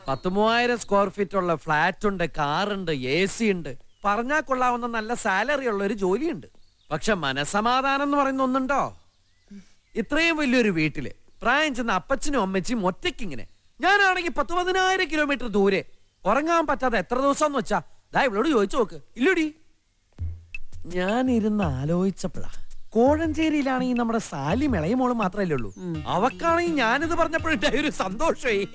10,000 square feet ഉള്ള flat ഉണ്ട്, കാറുണ്ട്, AC ഉണ്ട്, പറഞ്ഞാൽ കൊള്ളാവുന്ന നല്ല സാലറി ഉള്ള ഒരു ജോലിയുണ്ട്. പക്ഷെ മനസമാധാനം എന്ന് പറയുന്ന ഒന്നുണ്ടോ? ഇത്രയും വലിയൊരു വീട്ടില് പ്രായം ചെന്ന അപ്പച്ചനും അമ്മച്ചിയും ഒറ്റയ്ക്കിങ്ങനെ. ഞാനാണെങ്കിൽ 10,000 കിലോമീറ്റർ ദൂരെ ഉറങ്ങാൻ പറ്റാതെ എത്ര ദിവസം എന്ന് വെച്ചാ ദാ ഇവളോട് ചോദിച്ചു നോക്ക്. ഇല്ലടി, ഞാൻ ഇരുന്ന് ആലോചിച്ചപ്പോഴാ കോഴഞ്ചേരിയിലാണെങ്കിൽ നമ്മുടെ സാലി ഇളയമോള് മാത്രമല്ലേ ഉള്ളൂ. അവക്കാണെങ്കിൽ ഞാനിത് പറഞ്ഞപ്പോഴുണ്ടായ ഒരു സന്തോഷമായി.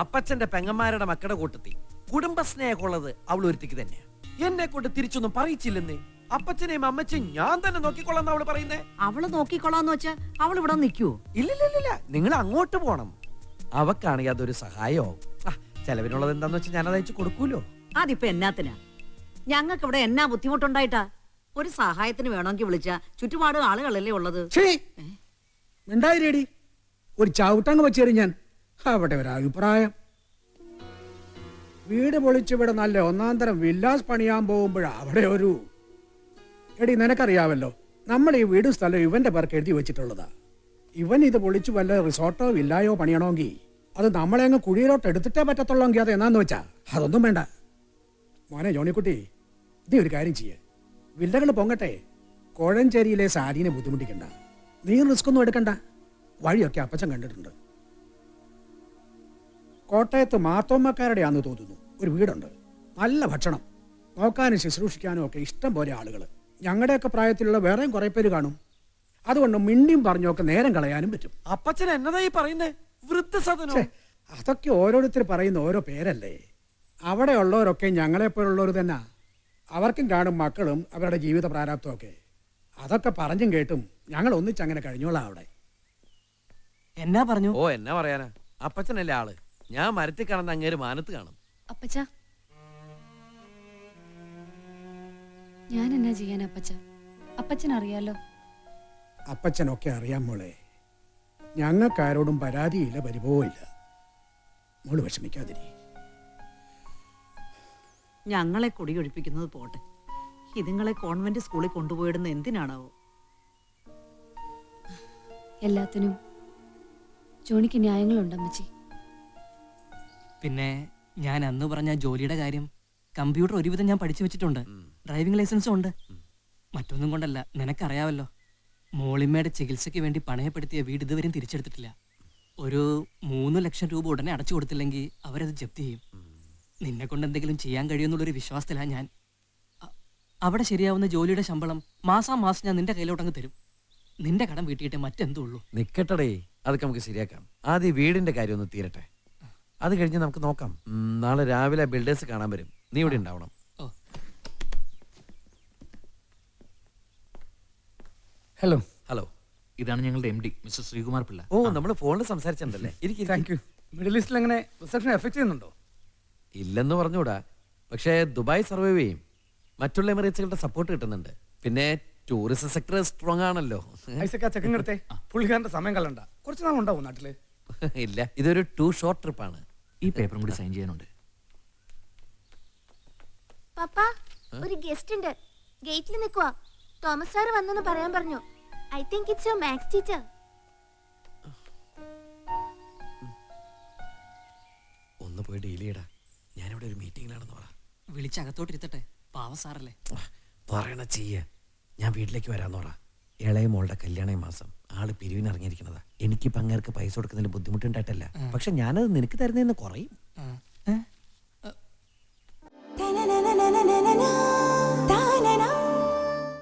അപ്പച്ചന്റെ പെങ്ങന്മാരുടെ മക്കളുടെ കൂട്ടത്തിൽ കുടുംബസ്നേഹമുള്ളത് അവൾ ഒരുത്തിക്ക് തന്നെയാ. എന്നെ കൊണ്ട് തിരിച്ചൊന്നും പറയിച്ചില്ലെന്നേ. അപ്പച്ചനെയും അമ്മച്ചയും ഞാൻ തന്നെ നോക്കിക്കൊള്ളാന്ന് അവള് പറയുന്നേ. അവള് നോക്കിക്കൊള്ളാന്ന് വെച്ചാ അവൾ ഇവിടെ നിൽക്കുവോ? ഇല്ലില്ല, നിങ്ങൾ അങ്ങോട്ട് പോണം. അവക്കാണെങ്കിൽ അതൊരു സഹായമാവും. ചെലവിനുള്ളത് എന്താന്ന് വെച്ചാൽ ഞാനത് അയച്ചു കൊടുക്കൂലോ. അതിപ്പോ എന്നാത്തിനാ? ഞങ്ങൾക്ക് ഇവിടെ എന്നാ ബുദ്ധിമുട്ടുണ്ടായിട്ടാ? ഒരു സഹായത്തിന് വേണമെങ്കിൽ വിളിച്ചാ ചുറ്റുപാട് ആളുകളല്ലേ ഉള്ളത്. ഉണ്ടായിരേടി ഒരു ചവിട്ടങ്ങ് വെച്ചേരും ഞാൻ. അവിടെ ഒരു അഭിപ്രായം, വീട് പൊളിച്ചിവിടെ നല്ല ഒന്നാന്തരം വില്ലാസ് പണിയാൻ പോകുമ്പോഴാ അവിടെ ഒരു എടി നിനക്കറിയാവല്ലോ, നമ്മൾ ഈ വീടും സ്ഥലവും ഇവന്റെ പേർക്ക് എഴുതി വെച്ചിട്ടുള്ളതാ. ഇവൻ ഇത് പൊളിച്ചു വല്ല റിസോർട്ടോ വില്ലായോ പണിയണമെങ്കിൽ അത് നമ്മളെ അങ്ങ് കുഴിയിലോട്ട് എടുത്തിട്ടേ പറ്റത്തുള്ളെങ്കിൽ അത് എന്നാന്ന് വെച്ചാ അതൊന്നും വേണ്ട. മോനെ ജോണിക്കുട്ടി, നീ ഒരു കാര്യം ചെയ്യേ, വില്ലകൾ പൊങ്ങട്ടെ, കോഴഞ്ചേരിയിലെ സാരീനെ ബുദ്ധിമുട്ടിക്കണ്ട. നീ റിസ്ക് ഒന്നും എടുക്കണ്ട. വഴിയൊക്കെ അപ്പച്ചൻ കണ്ടിട്ടുണ്ട്. കോട്ടയത്ത് മാത്തോമ്മക്കാരുടെ ആണെന്ന് തോന്നുന്നു ഒരു വീടുണ്ട്. നല്ല ഭക്ഷണം, നോക്കാനും ശുശ്രൂഷിക്കാനും ഒക്കെ ഇഷ്ടം പോലെ ആളുകൾ. ഞങ്ങളുടെയൊക്കെ പ്രായത്തിലുള്ള വേറെയും കുറെ പേര് കാണും. അതുകൊണ്ട് മിണ്ടിയും പറഞ്ഞൊക്കെ നേരം കളയാനും പറ്റും. അപ്പച്ചൻ എന്നതായി പറയുന്നേ? വൃദ്ധസദനോ? അതൊക്കെ ഓരോരുത്തർ പറയുന്ന ഓരോ പേരല്ലേ. അവിടെ ഉള്ളവരൊക്കെ ഞങ്ങളെപ്പോലുള്ളവർ തന്നെ. അവർക്കും കാണും മക്കളും അവരുടെ ജീവിത പ്രാരാബ്ദമൊക്കെ. അതൊക്കെ പറഞ്ഞും കേട്ടും ഞങ്ങൾ ഒന്നിച്ചങ്ങനെ കഴിഞ്ഞോളാം അവിടെ. എന്നാ പറഞ്ഞു? ഓ, എന്നാ പറയാനാ, അപ്പച്ചനല്ലേ ആള്. ഞാൻ മരത്തിൽ കാണുന്ന അങ്ങേര് മാനത്ത് കാണും. അപ്പച്ച, ഞാൻ എന്നാ ചെയ്യാൻ അപ്പച്ച? അപ്പച്ചൻ അറിയാലോ. അപ്പച്ചനൊക്കെ അറിയാം മോളെ. ഞങ്ങൾക്കാരോടും പരാതിയില്ല, പരിഭവമില്ല. മോള് വിഷമിക്കാതിരി. ഞങ്ങളെ കുടിയൊഴിപ്പിക്കുന്നത് പോട്ടെ, ഇതുങ്ങളെ കോൺവെന്റ് സ്കൂളിൽ കൊണ്ടുപോയിടുന്ന എന്തിനാണാവോ? എല്ലാത്തിനും ജോണിക്ക് ന്യായങ്ങളുണ്ടമ്മച്ചി. പിന്നെ ഞാൻ അന്ന് പറഞ്ഞ ജോലിയുടെ കാര്യം, കമ്പ്യൂട്ടർ ഒരുവിധം ഞാൻ പഠിച്ചു വെച്ചിട്ടുണ്ട്, ഡ്രൈവിംഗ് ലൈസൻസും ഉണ്ട്. മറ്റൊന്നും കൊണ്ടല്ല, നിനക്കറിയാവല്ലോ, മോളിമ്മയുടെ ചികിത്സയ്ക്ക് വേണ്ടി പണയപ്പെടുത്തിയ വീട് ഇതുവരെയും തിരിച്ചെടുത്തിട്ടില്ല. ഒരു 3 ലക്ഷം രൂപ ഉടനെ അടച്ചു കൊടുത്തില്ലെങ്കിൽ അവരത് ജപ്തി ചെയ്യും. നിന്നെ കൊണ്ട് എന്തെങ്കിലും ചെയ്യാൻ കഴിയുമെന്നുള്ളൊരു വിശ്വാസത്തിലാണ് ഞാൻ. അവിടെ ശരിയാവുന്ന ജോലിയുടെ ശമ്പളം മാസം ഞാൻ നിന്റെ കയ്യിലോട്ടങ്ങ് തരും. നിന്റെ കടം വീട്ടിയിട്ട് മറ്റെന്തോ ഉള്ളൂ. നിക്കട്ടടേ, അതൊക്കെ നമുക്ക് ശരിയാക്കാം. ആദ്യം വീടിന്റെ കാര്യം ഒന്ന് തീരട്ടെ, അത് കഴിഞ്ഞ് നമുക്ക് നോക്കാം. നാളെ രാവിലെ ബിൽഡേഴ്സ് കാണാൻ വരും, നീ ഇവിടെ ഉണ്ടാവണം. ഹലോ. ഹലോ, ഇതാണ് ഞങ്ങളുടെ MD മിസ്റ്റർ ശ്രീകുമാർ പിള്ള. ഓ, നമ്മൾ ഫോണിൽ സംസാരിച്ചിട്ടുണ്ടല്ലേ. Thank you. മിഡിൽ ഈസ്റ്റിൽ എങ്ങനെ റിസപ്ഷൻ എഫക്ട് ചെയ്യുന്നുണ്ടോ? ഇല്ലെന്ന് പറഞ്ഞുകൂടാ, പക്ഷേ ദുബായ് സർവൈവ് ചെയ്യും. മറ്റുള്ള എമിറേറ്റ്സുകളുടെ സപ്പോർട്ട് കിട്ടുന്നുണ്ട്. പിന്നെ ടൂറിസം സെക്ടർ സ്ട്രോങ് ആണല്ലോ. ചെക്കൻ എടുത്തേ, പുള്ളിക്കാരന്റെ സമയം കളണ്ട. കുറച്ച് നാൾ ഉണ്ടാവും നാട്ടില്. ഇല്ല, ഇതൊരു 2 ഷോർട്ട് ട്രിപ്പാണ്. ഈ പേപ്പറും കൂടി സൈൻ ചെയ്യാനുണ്ട്. പപ്പാ, ഒരു ഗസ്റ്റ് ഉണ്ട്, ഗേറ്റിൽ നിൽക്കുക. തോമസ് സാർ വന്നെന്ന് പറയാൻ പറഞ്ഞു. I think it's your maths teacher. ഒന്ന് പോയി ഡീൽ ചെയ്യടാ, ഞാനിവിടെ ഒരു മീറ്റിംഗിലാണെന്ന് പറ. വിളിച്ചകത്തോട്ടിരുത്തട്ടെ, പാവ സാറല്ലേ. പറയണ ചെയ്യ, ഞാൻ വീട്ടിലേക്ക് വരാന്ന് പറ. ഇളയ മോളുടെ കല്യാണ മാസം, ആള് പിരിവിന് ഇറങ്ങിയിരിക്കുന്നതാ. എനിക്ക് പങ്ങേർക്ക് പൈസ കൊടുക്കുന്നതിൽ ബുദ്ധിമുട്ടുണ്ടായിട്ടല്ല, പക്ഷെ ഞാനത് നിനക്ക് തരുന്നതെന്ന് കുറയും.